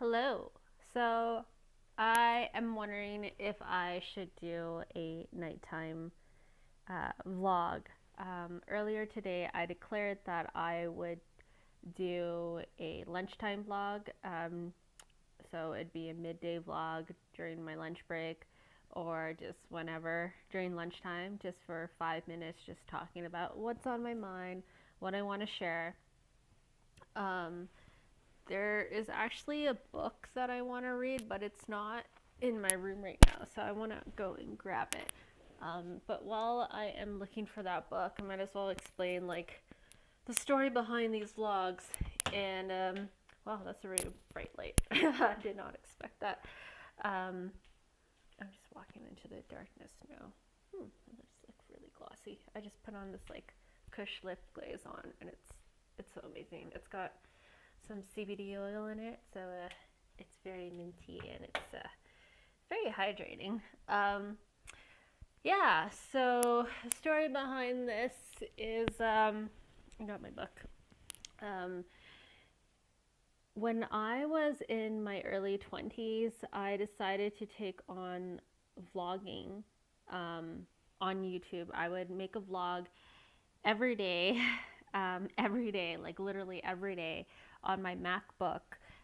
Hello. So I am wondering if I should do a nighttime vlog. Earlier today, I declared that I would do a lunchtime vlog. So it'd be a midday vlog during my lunch break or just whenever during lunchtime, just for 5 minutes, just talking about what's on my mind, what I want to share. Um, There is actually a book that I want to read, but it's not in my room right now, so I want to go and grab it. But while I am looking for that book, I might as well explain like the story behind these vlogs. And wow, that's a really bright light. I did not expect that. Um, I'm just walking into the darkness now. It looks like really glossy. I just put on this like Kush lip glaze on, and it's so amazing. It's got some CBD oil in it, so it's very minty and it's very hydrating. Um, yeah, so the story behind this is I got my book. Um, when I was in my early 20s, I decided to take on vlogging um, on YouTube. I would make a vlog every day, every day, like literally every day on my MacBook.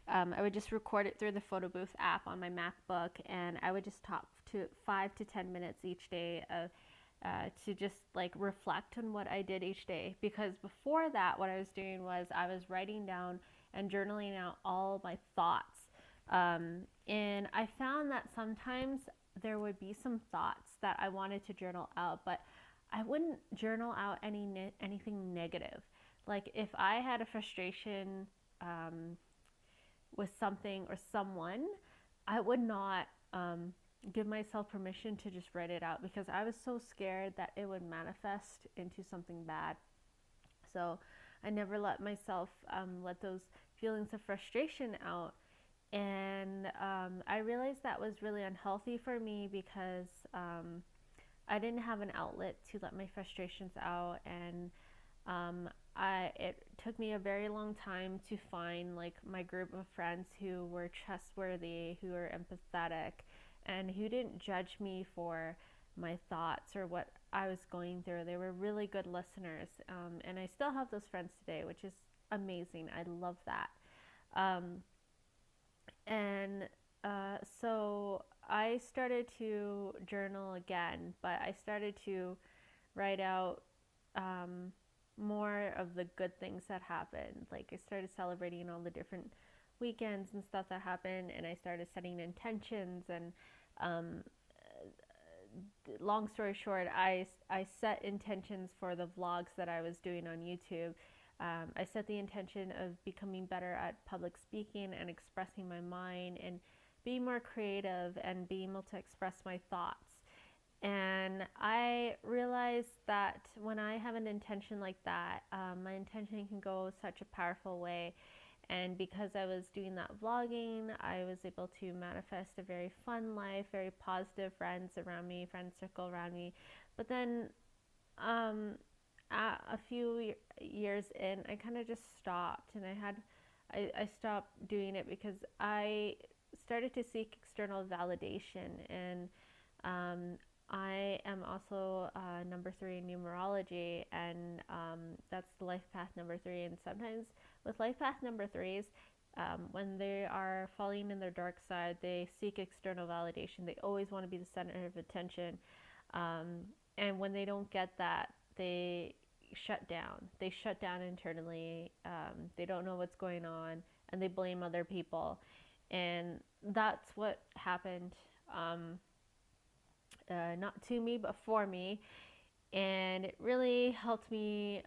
I would just record it through the photo booth app on my MacBook, and I would just talk to 5 to 10 minutes each day to just like reflect on what I did each day. Because before that, what I was doing was I was writing down and journaling out all my thoughts. And I found that sometimes there would be some thoughts that I wanted to journal out, but I wouldn't journal out anything negative. Like if I had a frustration with something or someone, I would not give myself permission to just write it out because I was so scared that it would manifest into something bad. So I never let myself let those feelings of frustration out. And I realized that was really unhealthy for me because I didn't have an outlet to let my frustrations out, and um, it took me a very long time to find like my group of friends who were trustworthy, who were empathetic, and who didn't judge me for my thoughts or what I was going through. They were really good listeners, and I still have those friends today, which is amazing. I love that. Um, and so I started to journal again, but I started to write out um, more of the good things that happened. Like I started celebrating all the different weekends and stuff that happened, and I started setting intentions. And um, long story short, I set intentions for the vlogs that I was doing on YouTube. I set the intention of becoming better at public speaking and expressing my mind and being more creative and being able to express my thoughts. And I realized that when I have an intention like that, my intention can go such a powerful way. And because I was doing that vlogging, I was able to manifest a very fun life, very positive friends around me, friend circle around me. But then um, a few years in, I kind of just stopped, and I stopped doing it because I started to seek external validation. And um, I am also number three in numerology, and that's the life path number three. And sometimes with life path number threes, when they are falling in their dark side, they seek external validation. They always want to be the center of attention. Um, and when they don't get that, they shut down. They shut down internally. They don't know what's going on, and they blame other people. And that's what happened. Not to me, but for me. And it really helped me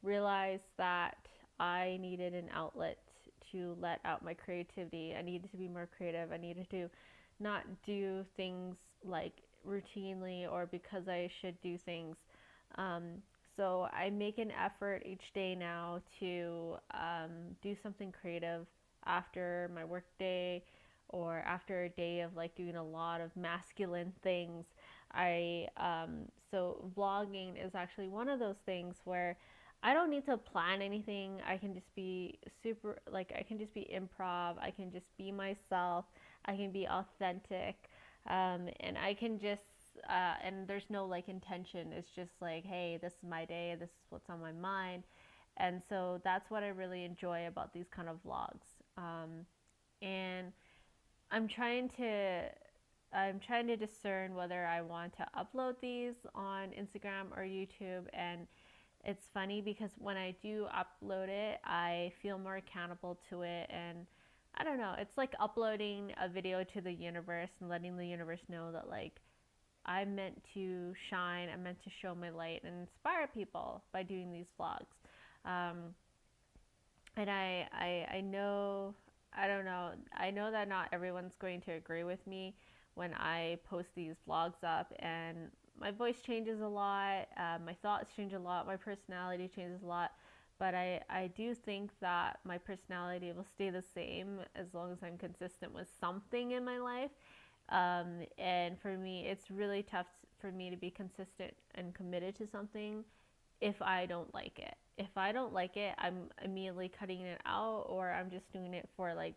realize that I needed an outlet to let out my creativity. I needed to be more creative. I needed to not do things like routinely or because I should do things. Um, so I make an effort each day now to do something creative after my work day or after a day of like doing a lot of masculine things. I So vlogging is actually one of those things where I don't need to plan anything. I can just be super, like, I can just be improv. I can just be myself. I can be authentic. And I can just, and there's no like intention. It's just like, hey, this is my day. This is what's on my mind. And so that's what I really enjoy about these kind of vlogs. And I'm trying to I'm trying to discern whether I want to upload these on Instagram or YouTube. And it's funny because when I do upload it, I feel more accountable to it. And I don't know, it's like uploading a video to the universe and letting the universe know that, like, I'm meant to shine, I'm meant to show my light and inspire people by doing these vlogs. Um, and I know, I don't know, I know that not everyone's going to agree with me when I post these vlogs up, and my voice changes a lot, my thoughts change a lot, my personality changes a lot, but I do think that my personality will stay the same as long as I'm consistent with something in my life. And for me, it's really tough for me to be consistent and committed to something if I don't like it. If I don't like it, I'm immediately cutting it out, or I'm just doing it for like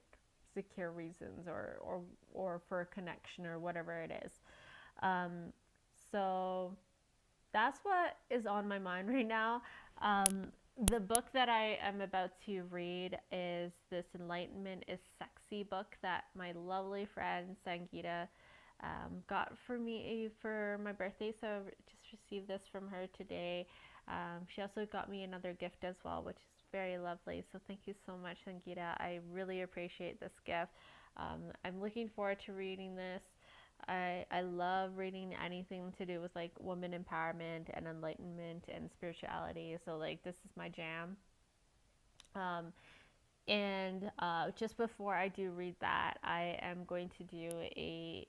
secure reasons, or for a connection or whatever it is. Um, so that's what is on my mind right now. The book that I am about to read is this Enlightenment is Sexy book that my lovely friend Sangita got for me for my birthday. So I just received this from her today. She also got me another gift as well, which is very lovely. So thank you so much, Sangita. I really appreciate this gift. I'm looking forward to reading this. I love reading anything to do with like woman empowerment and enlightenment and spirituality. So like this is my jam. Um, and just before I do read that, I am going to do a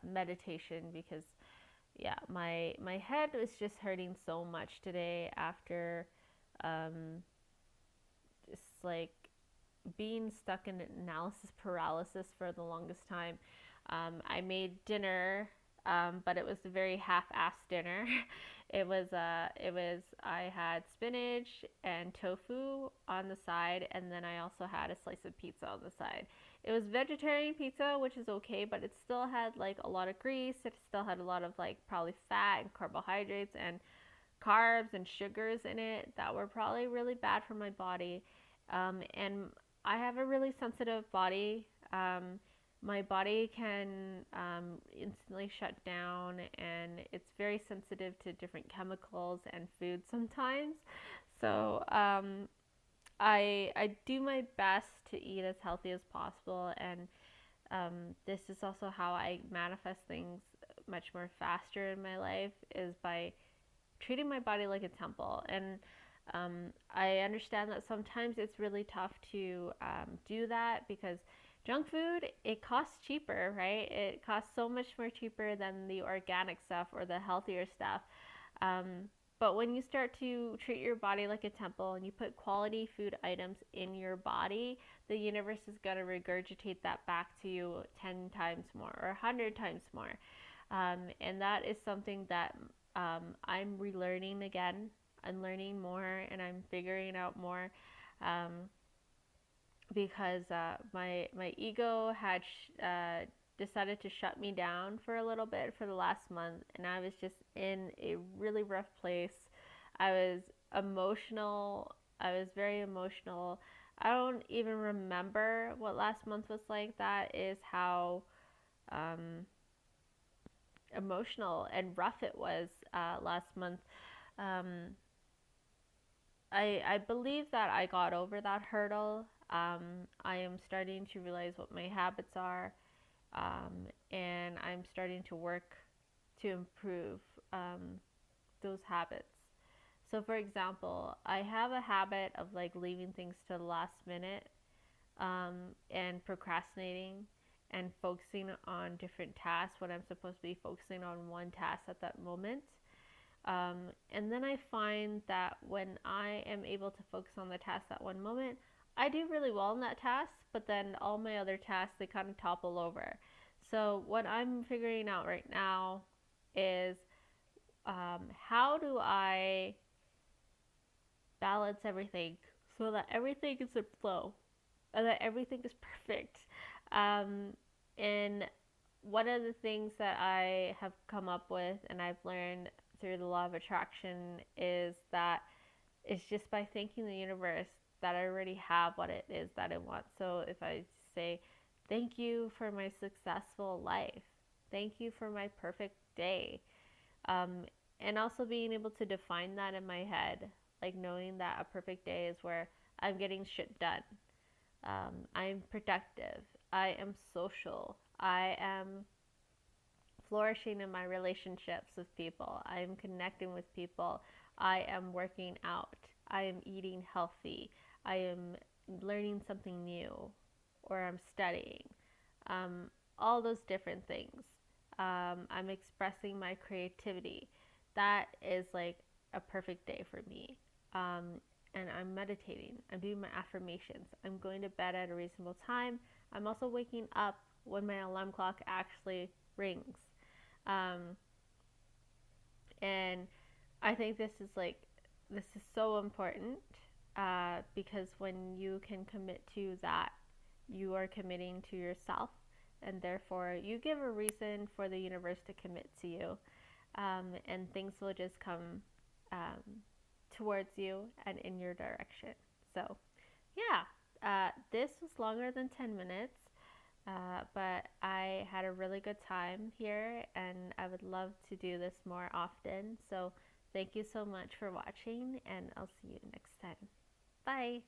meditation because yeah, my head was just hurting so much today after um, just like being stuck in analysis paralysis for the longest time. I made dinner, but it was a very half-assed dinner. I had spinach and tofu on the side, and then I also had a slice of pizza on the side. It was vegetarian pizza, which is okay, but it still had like a lot of grease. It still had a lot of like probably fat and carbohydrates and carbs and sugars in it that were probably really bad for my body. And I have a really sensitive body. My body can instantly shut down, and it's very sensitive to different chemicals and foods sometimes. So I do my best to eat as healthy as possible, and this is also how I manifest things much more faster in my life is by treating my body like a temple. And I understand that sometimes it's really tough to do that because junk food, it costs cheaper, right? It costs so much more cheaper than the organic stuff or the healthier stuff. Um, but when you start to treat your body like a temple and you put quality food items in your body, the universe is going to regurgitate that back to you 10 times more or 100 times more. And that is something that I'm relearning again. I'm learning more and I'm figuring out more um, because my ego had decided to shut me down for a little bit for the last month, and I was just in a really rough place. I was emotional. I was very emotional. I don't even remember what last month was like. That is how um, emotional and rough it was last month. Um, I believe that I got over that hurdle. I am starting to realize what my habits are, and I'm starting to work to improve those habits. So, for example, I have a habit of like leaving things to the last minute and procrastinating and focusing on different tasks when I'm supposed to be focusing on one task at that moment. And then I find that when I am able to focus on the task at one moment, I do really well in that task, but then all my other tasks, they kind of topple over. So, what I'm figuring out right now is how do I balance everything so that everything is in flow and that everything is perfect. Um, and one of the things that I have come up with and I've learned through the law of attraction is that it's just by thanking the universe that I already have what it is that I want. So if I say, thank you for my successful life, thank you for my perfect day, um, and also being able to define that in my head, like knowing that a perfect day is where I'm getting shit done. I'm productive. I am social. I am flourishing in my relationships with people. I am connecting with people. I am working out. I am eating healthy. I am learning something new or I'm studying. Um, all those different things. I'm expressing my creativity. That is like a perfect day for me. And I'm meditating. I'm doing my affirmations. I'm going to bed at a reasonable time. I'm also waking up when my alarm clock actually rings. Um, and I think this is so important because when you can commit to that, you are committing to yourself, and therefore you give a reason for the universe to commit to you, and things will just come um, towards you and in your direction. So, yeah, this was longer than 10 minutes. But I had a really good time here, and I would love to do this more often. So, thank you so much for watching, and I'll see you next time. Bye.